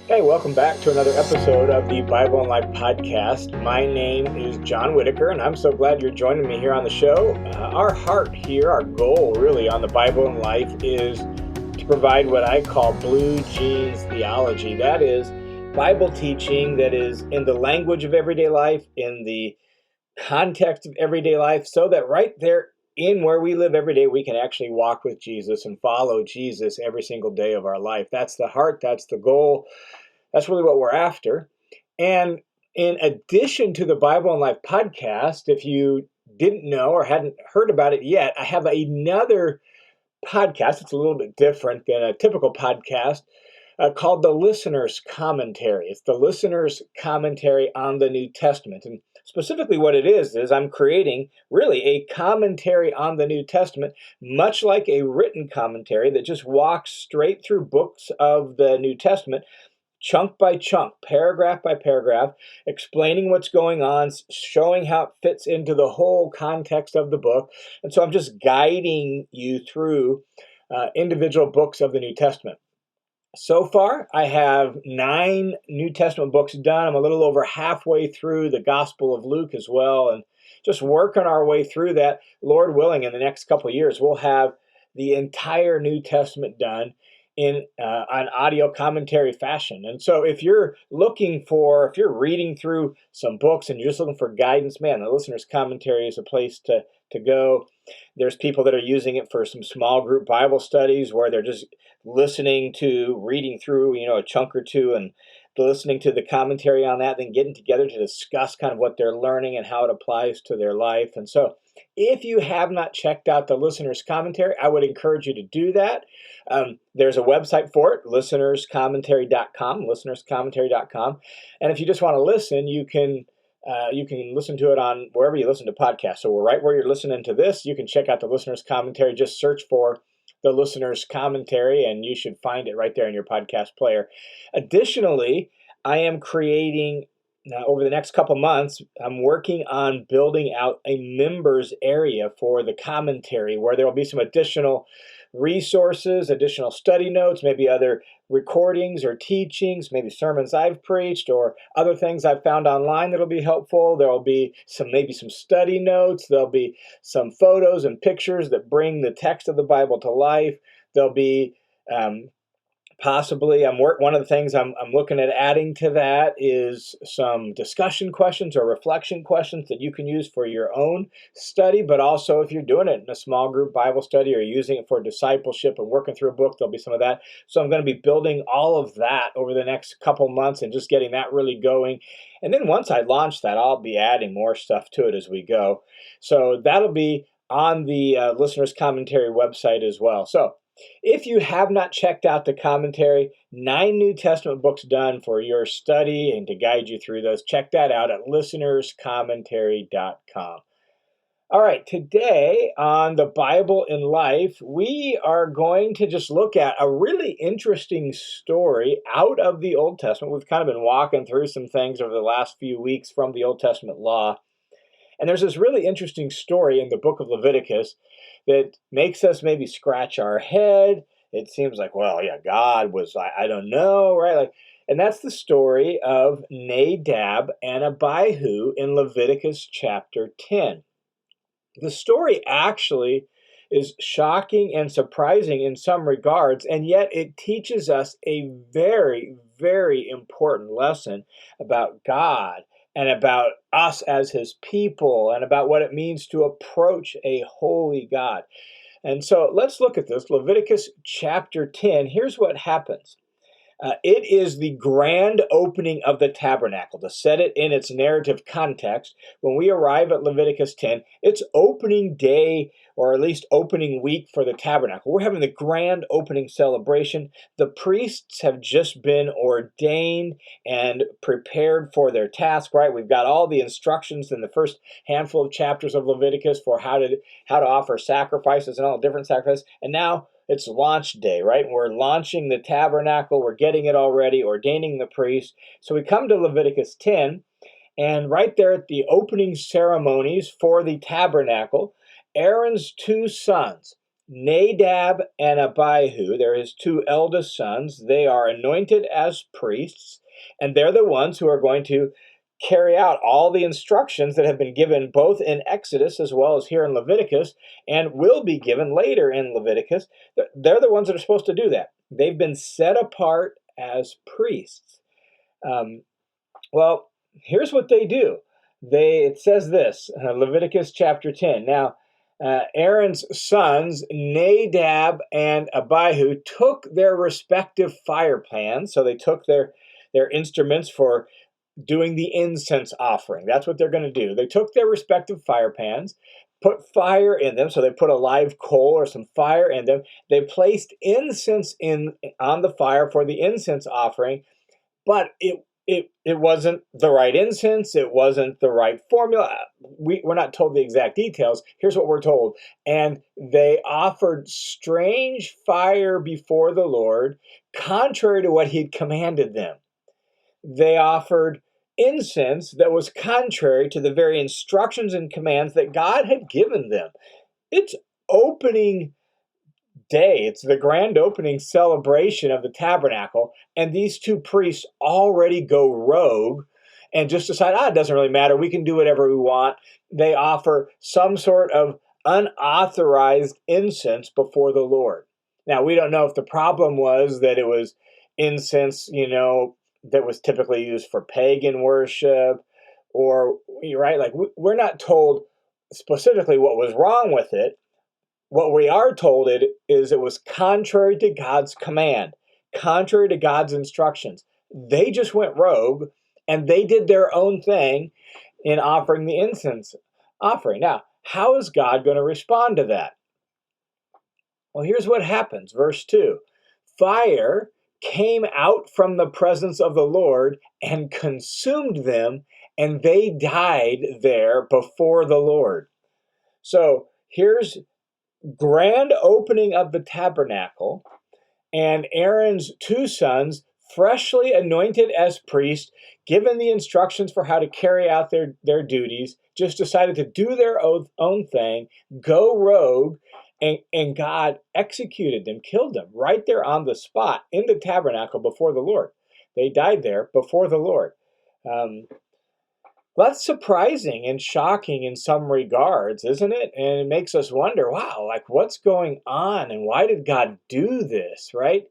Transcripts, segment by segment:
Hey, welcome back to another episode of the Bible and Life podcast. My name is John Whitaker, and I'm so glad you're joining me here on the show. Our heart here, our goal really on the Bible and Life is to provide what I call blue jeans theology. That is Bible teaching that is in the language of everyday life, in the context of everyday life, so that right there in where we live every day, we can actually walk with Jesus and follow Jesus every single day of our life. That's the heart, that's the goal. That's really what we're after. And in addition to the Bible and Life podcast, if you didn't know or hadn't heard about it yet, I have another podcast. It's a little bit different than a typical podcast called The Listener's Commentary. It's the Listener's Commentary on the New Testament. And specifically what it is I'm creating really a commentary on the New Testament, much like a written commentary that just walks straight through books of the New Testament, chunk by chunk, paragraph by paragraph, explaining what's going on, showing how it fits into the whole context of the book. And so I'm just guiding you through individual books of the New Testament. So far, I have 9 New Testament books done. I'm a little over halfway through the Gospel of Luke as well, and just working our way through that. Lord willing, in the next couple of years, we'll have the entire New Testament done in an audio commentary fashion. And so if you're reading through some books and you're just looking for guidance, man, the Listener's Commentary is a place to go. There's people that are using it for some small group Bible studies where they're just reading through, a chunk or two and listening to the commentary on that, then getting together to discuss kind of what they're learning and how it applies to their life. And so if you have not checked out the Listener's Commentary, I would encourage you to do that. There's a website for it, listenerscommentary.com, listenerscommentary.com. And if you just want to listen, you can listen to it on wherever you listen to podcasts. So right where you're listening to this, you can check out the Listener's Commentary. Just search for the Listener's Commentary, and you should find it right there in your podcast player. Additionally, I am creating, over the next couple months, I'm working on building out a members area for the commentary where there will be some additional resources, additional study notes, maybe other recordings or teachings, maybe sermons I've preached or other things I've found online that'll be helpful. There'll be maybe some study notes. There'll be some photos and pictures that bring the text of the Bible to life. There'll be possibly, one of the things I'm looking at adding to that is some discussion questions or reflection questions that you can use for your own study, but also if you're doing it in a small group Bible study or using it for discipleship and working through a book, there'll be some of that. So I'm going to be building all of that over the next couple months and just getting that really going. And then once I launch that, I'll be adding more stuff to it as we go. So that'll be on the Listener's Commentary website as well. So if you have not checked out the commentary, 9 New Testament books done for your study and to guide you through those, check that out at listenerscommentary.com. All right, today on the Bible in Life, we are going to just look at a really interesting story out of the Old Testament. We've kind of been walking through some things over the last few weeks from the Old Testament law. And there's this really interesting story in the book of Leviticus that makes us maybe scratch our head. It seems like, well, yeah, God was, I don't know, right? And that's the story of Nadab and Abihu in Leviticus chapter 10. The story actually is shocking and surprising in some regards, and yet it teaches us a very, very important lesson about God and about us as his people and about what it means to approach a holy God. And so let's look at this. Leviticus chapter 10, here's what happens. It is the grand opening of the tabernacle. To set it in its narrative context, when we arrive at Leviticus 10, it's opening day, or at least opening week for the tabernacle. We're having the grand opening celebration. The priests have just been ordained and prepared for their task, right? We've got all the instructions in the first handful of chapters of Leviticus for how to offer sacrifices and all the different sacrifices. And now it's launch day, right? We're launching the tabernacle. We're getting it all ready, ordaining the priest. So we come to Leviticus 10, and right there at the opening ceremonies for the tabernacle, Aaron's 2 sons, Nadab and Abihu, they're his two eldest sons. They are anointed as priests, and they're the ones who are going to carry out all the instructions that have been given both in Exodus as well as here in Leviticus, and will be given later in Leviticus. They're the ones that are supposed to do that. They've been set apart as priests. Well, here's what they do. It says this, Leviticus chapter 10. Now, Aaron's sons, Nadab and Abihu, took their respective fire pans. So they took their instruments for doing the incense offering. That's what they're going to do. They took their respective fire pans, put fire in them. So they put a live coal or some fire in them. They placed incense on the fire for the incense offering, but it wasn't the right incense. It wasn't the right formula. We're not told the exact details. Here's what we're told. And they offered strange fire before the Lord, contrary to what he'd commanded them. They offered incense that was contrary to the very instructions and commands that God had given them. It's opening day. It's the grand opening celebration of the tabernacle, and these two priests already go rogue and just decide, it doesn't really matter. We can do whatever we want. They offer some sort of unauthorized incense before the Lord. Now, we don't know if the problem was that it was incense, that was typically used for pagan worship, or, right? Like, we're not told specifically what was wrong with it. What we are told it was contrary to God's command, contrary to God's instructions. They just went rogue, and they did their own thing in offering the incense offering. Now, how is God going to respond to that? Well, here's what happens. Verse 2. Fire came out from the presence of the Lord and consumed them, and they died there before the Lord. So here's grand opening of the tabernacle, and Aaron's two sons, freshly anointed as priests, given the instructions for how to carry out their duties, just decided to do their own thing, go rogue, and God executed them, killed them right there on the spot in the tabernacle before the Lord. They died there before the Lord. That's surprising and shocking in some regards, isn't it? And it makes us wonder, wow, like what's going on and why did God do this, right?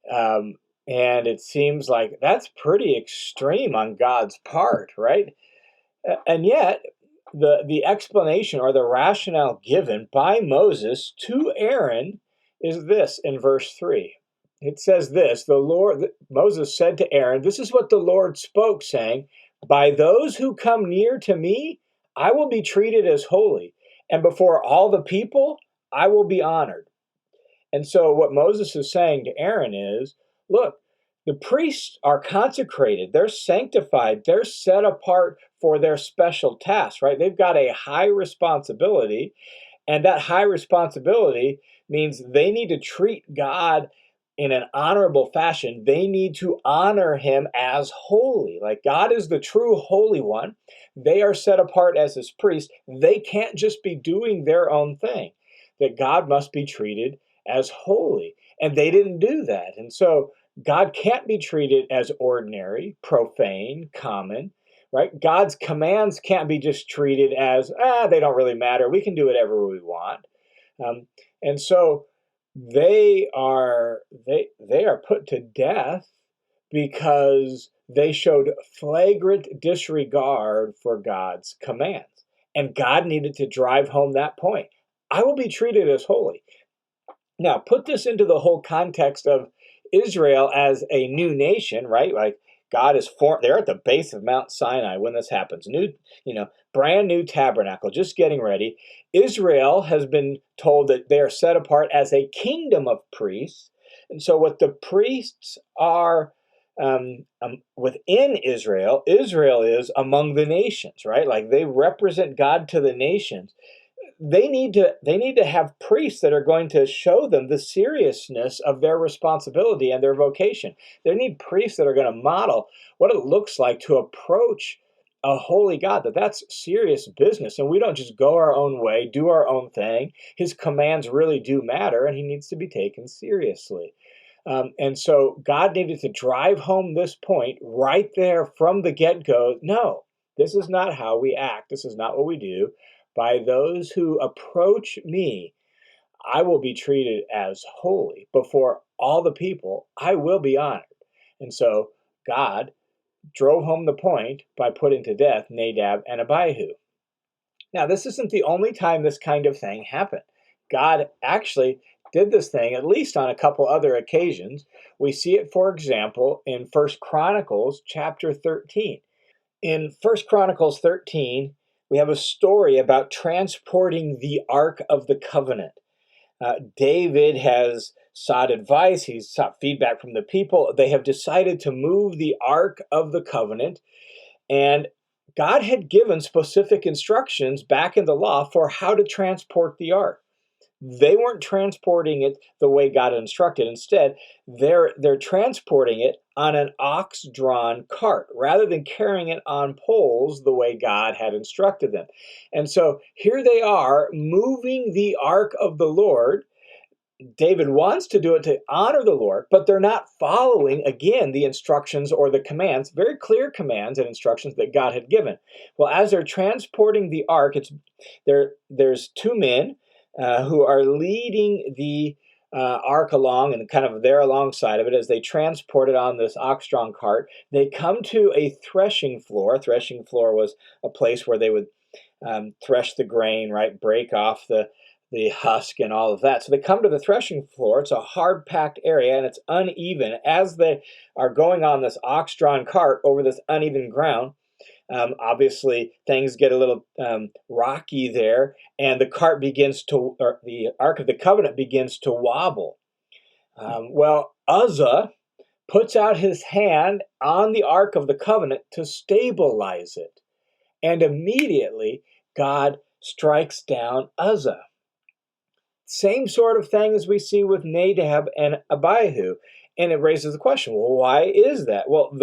And it seems like that's pretty extreme on God's part, right? And yet, the explanation or the rationale given by Moses to Aaron is this in verse 3. It says this, Moses said to Aaron, this is what the Lord spoke, saying, by those who come near to me, I will be treated as holy, and before all the people, I will be honored. And so what Moses is saying to Aaron is, look, the priests are consecrated, they're sanctified, they're set apart for their special tasks, right? They've got a high responsibility, and that high responsibility means they need to treat God in an honorable fashion. They need to honor him as holy. Like God is the true Holy One. They are set apart as his priests. They can't just be doing their own thing. That God must be treated as holy. And they didn't do that. And so God can't be treated as ordinary, profane, common, right? God's commands can't be just treated as, they don't really matter. We can do whatever we want. And so they are put to death because they showed flagrant disregard for God's commands. And God needed to drive home that point. I will be treated as holy. Now, put this into the whole context of Israel as a new nation, right? Like God is they're at the base of Mount Sinai when this happens. Brand new tabernacle, just getting ready. Israel has been told that they are set apart as a kingdom of priests. And so what the priests are within Israel is among the nations, right? Like they represent God to the nations. They need to have priests that are going to show them the seriousness of their responsibility and their vocation. They need priests that are going to model what it looks like to approach a holy God, that's serious business. And we don't just go our own way, do our own thing. His commands really do matter, and he needs to be taken seriously. And so God needed to drive home this point right there from the get go. No, this is not how we act. This is not what we do. By those who approach me, I will be treated as holy. Before all the people, I will be honored. And so God drove home the point by putting to death Nadab and Abihu. Now, this isn't the only time this kind of thing happened. God actually did this thing at least on a couple other occasions. We see it, for example, in First Chronicles chapter 13. In First Chronicles 13, we have a story about transporting the Ark of the Covenant. David has sought advice, he's sought feedback from the people. They have decided to move the Ark of the Covenant, and God had given specific instructions back in the law for how to transport the ark. They weren't transporting it the way God instructed. Instead, they're transporting it on an ox-drawn cart rather than carrying it on poles the way God had instructed them. And so here they are moving the ark of the Lord. David wants to do it to honor the Lord, but they're not following, again, the instructions or the commands, very clear commands and instructions that God had given. Well, as they're transporting the ark, there's two men who are leading the ark along and kind of there alongside of it as they transport it on this ox-drawn cart. They come to a threshing floor. A threshing floor was a place where they would thresh the grain, right? Break off the husk and all of that. So they come to the threshing floor. It's a hard packed area and it's uneven. As they are going on this ox-drawn cart over this uneven ground, obviously things get a little rocky there, and the Ark of the Covenant begins to wobble. Well, Uzzah puts out his hand on the Ark of the Covenant to stabilize it, and immediately God strikes down Uzzah. Same sort of thing as we see with Nadab and Abihu. And it raises the question, well, why is that? Well, uh,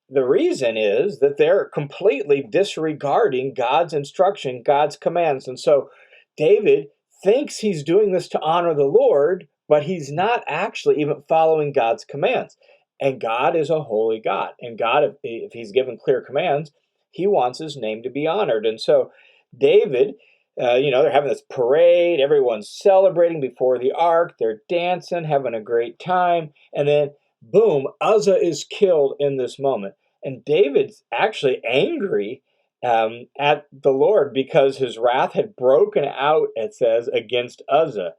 the reason is that they're completely disregarding God's instruction, God's commands. And so David thinks he's doing this to honor the Lord, but he's not actually even following God's commands. And God is a holy God. And God, if he's given clear commands, he wants his name to be honored. And so David, they're having this parade. Everyone's celebrating before the ark. They're dancing, having a great time. And then, boom, Uzzah is killed in this moment. And David's actually angry at the Lord because his wrath had broken out, it says, against Uzzah.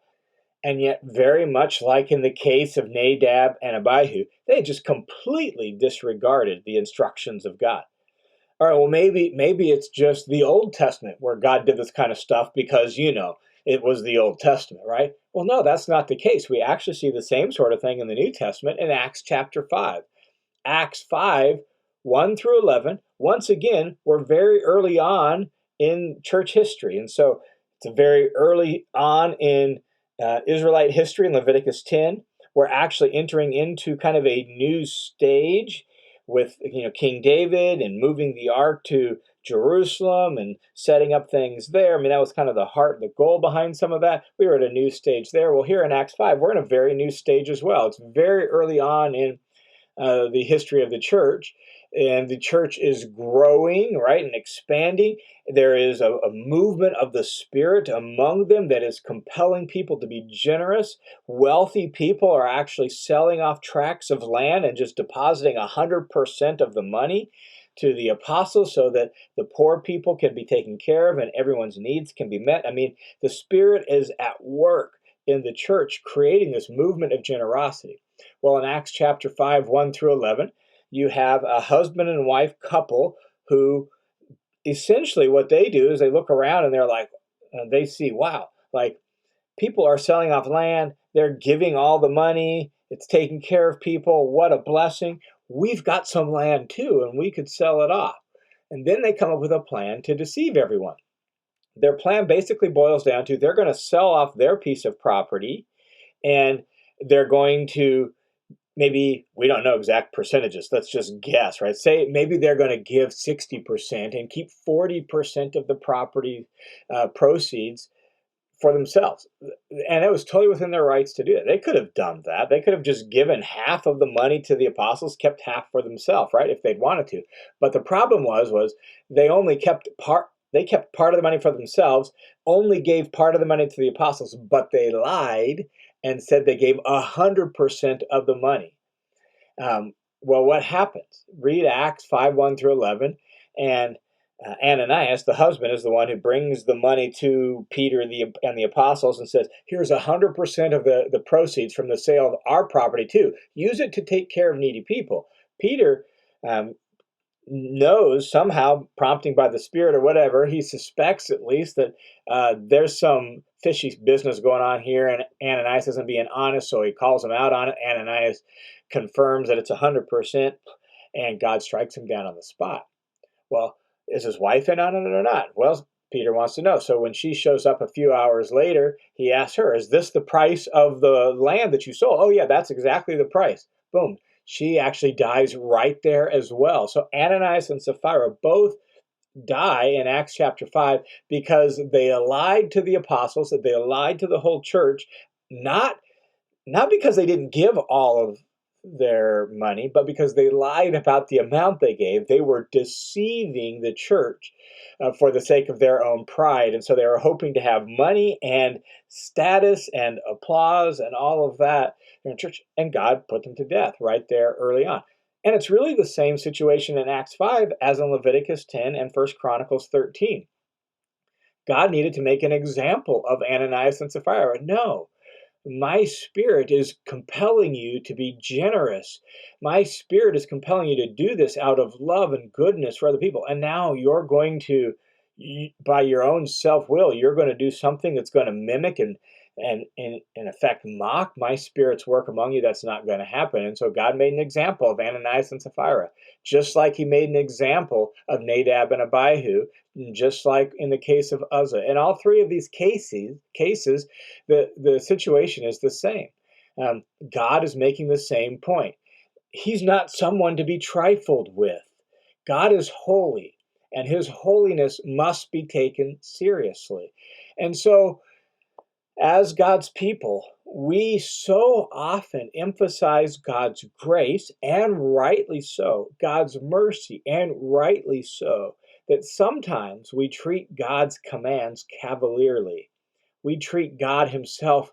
And yet, very much like in the case of Nadab and Abihu, they just completely disregarded the instructions of God. All right, well, maybe it's just the Old Testament where God did this kind of stuff because, it was the Old Testament, right? Well, no, that's not the case. We actually see the same sort of thing in the New Testament in Acts chapter 5. Acts 5, 1 through 11, once again, we're very early on in church history. And so it's very early on in Israelite history in Leviticus 10. We're actually entering into kind of a new stage with King David and moving the ark to Jerusalem and setting up things there. I mean, that was kind of the heart, the goal behind some of that. We were at a new stage there. Well, here in Acts 5, we're in a very new stage as well. It's very early on in the history of the church, and the church is growing, right, and expanding. There is a movement of the Spirit among them that is compelling people to be generous. Wealthy people are actually selling off tracts of land and just depositing 100% of the money to the apostles so that the poor people can be taken care of and everyone's needs can be met. I mean, the Spirit is at work in the church creating this movement of generosity. Well, in Acts chapter 5, 1 through 11, you have a husband and wife couple who essentially what they do is they look around and they're like, they see, wow, like people are selling off land. They're giving all the money. It's taking care of people. What a blessing. We've got some land too, and we could sell it off. And then they come up with a plan to deceive everyone. Their plan basically boils down to they're going to sell off their piece of property and they're going to maybe we don't know exact percentages. Let's just guess, right? Say maybe they're going to give 60% and keep 40% of the property proceeds for themselves. And it was totally within their rights to do it. They could have done that. They could have just given half of the money to the apostles, kept half for themselves, right? If they'd wanted to. But the problem was they only kept part. They kept part of the money for themselves, only gave part of the money to the apostles, but they lied and said they gave 100% of the money. Well, what happens? Read Acts 5:1 through 11, and Ananias, the husband, is the one who brings the money to Peter and the apostles and says, here's 100% of the proceeds from the sale of our property too. Use it to take care of needy people. Peter knows somehow, prompting by the Spirit or whatever, he suspects at least that there's some fishy business going on here, and Ananias isn't being honest, so he calls him out on it. Ananias confirms that it's 100%, and God strikes him down on the spot. Well, is his wife in on it or not? Well, Peter wants to know. So when she shows up a few hours later, he asks her, is this the price of the land that you sold? Oh, yeah, that's exactly the price. Boom. She actually dies right there as well. So Ananias and Sapphira both die in Acts chapter 5 because they lied to the apostles, that they lied to the whole church, not because they didn't give all of their money, but because they lied about the amount they gave. They were deceiving the church for the sake of their own pride. And so they were hoping to have money and status and applause and all of that in church. And God put them to death right there early on. And it's really the same situation in Acts 5 as in Leviticus 10 and 1 Chronicles 13. God needed to make an example of Ananias and Sapphira. No, my Spirit is compelling you to be generous. My Spirit is compelling you to do this out of love and goodness for other people. And now you're going to, by your own self-will, you're going to do something that's going to mimic and in effect mock my Spirit's work among you. That's not going to happen. And so God made an example of Ananias and Sapphira, just like he made an example of Nadab and Abihu, just like in the case of Uzzah. In all three of these cases, the situation is the same. God is making the same point. He's not someone to be trifled with. God is holy, and his holiness must be taken seriously. And so, as God's people, we so often emphasize God's grace, and rightly so, God's mercy, and rightly so, that sometimes we treat God's commands cavalierly. We treat God himself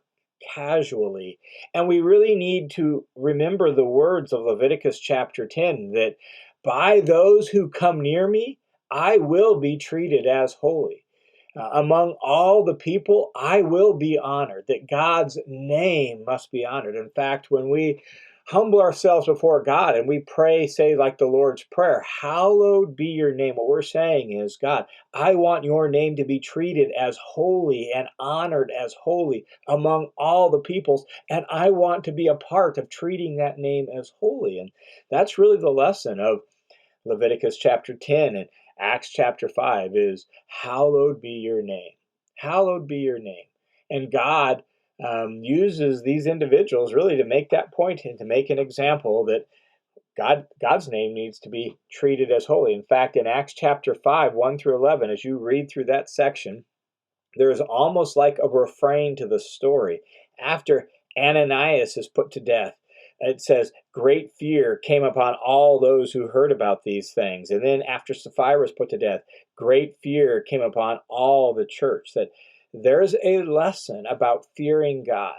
casually. And we really need to remember the words of Leviticus chapter 10, that by those who come near me, I will be treated as holy. Among all the people, I will be honored, that God's name must be honored. In fact, when we humble ourselves before God and we pray, say like the Lord's Prayer, hallowed be your name. What we're saying is, God, I want your name to be treated as holy and honored as holy among all the peoples, and I want to be a part of treating that name as holy. And that's really the lesson of Leviticus chapter 10 and Acts chapter 5 is, hallowed be your name. Hallowed be your name. And God uses these individuals really to make that point and to make an example that God's name needs to be treated as holy. In fact, in Acts chapter 5, 1 through 11, as you read through that section, there's almost like a refrain to the story. After Ananias is put to death, it says, great fear came upon all those who heard about these things. And then after Sapphira was put to death, great fear came upon all the church. That there's a lesson about fearing God.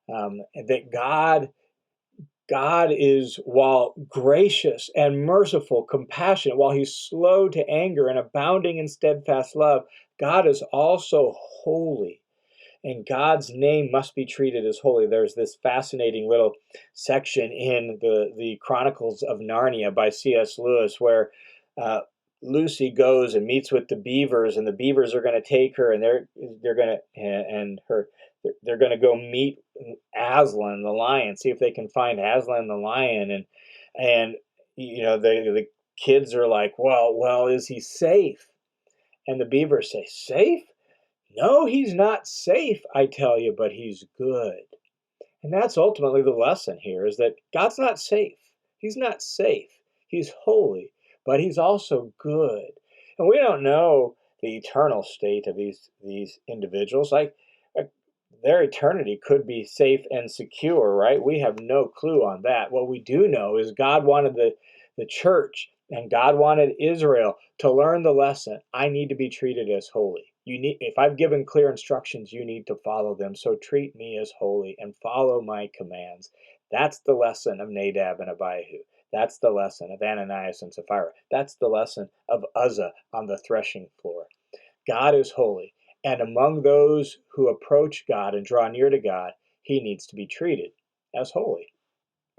That God is, while gracious and merciful, compassionate, while he's slow to anger and abounding in steadfast love, God is also holy. And God's name must be treated as holy. There's this fascinating little section in the Chronicles of Narnia by C.S. Lewis where Lucy goes and meets with the beavers, and the beavers are going to take her, and they're going to they're going to go meet Aslan the lion, see if they can find Aslan the lion, and you know the kids are like, well, is he safe? And the beavers say, safe? No, he's not safe, I tell you, but he's good. And that's ultimately the lesson here, is that God's not safe. He's not safe. He's holy, but he's also good. And we don't know the eternal state of these individuals. Like their eternity could be safe and secure, right? We have no clue on that. What we do know is God wanted the church and God wanted Israel to learn the lesson. I need to be treated as holy. If I've given clear instructions, you need to follow them. So treat me as holy and follow my commands. That's the lesson of Nadab and Abihu. That's the lesson of Ananias and Sapphira. That's the lesson of Uzzah on the threshing floor. God is holy, and among those who approach God and draw near to God, he needs to be treated as holy.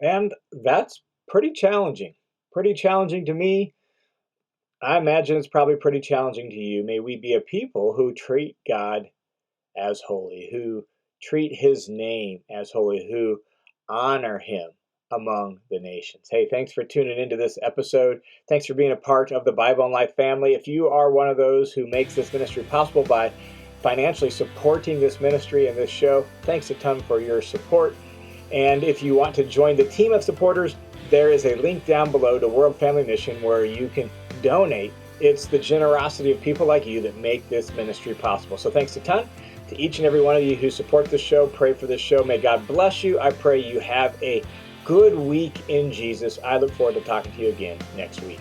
And that's pretty challenging. Pretty challenging to me. I imagine it's probably pretty challenging to you. May we be a people who treat God as holy, who treat his name as holy, who honor him among the nations. Hey, thanks for tuning into this episode. Thanks for being a part of the Bible and Life family. If you are one of those who makes this ministry possible by financially supporting this ministry and this show, thanks a ton for your support. And if you want to join the team of supporters, there is a link down below to World Family Mission where you can donate. It's the generosity of people like you that make this ministry possible. So thanks a ton to each and every one of you who support this show. Pray for this show. May God bless you. I pray you have a good week in Jesus. I look forward to talking to you again next week.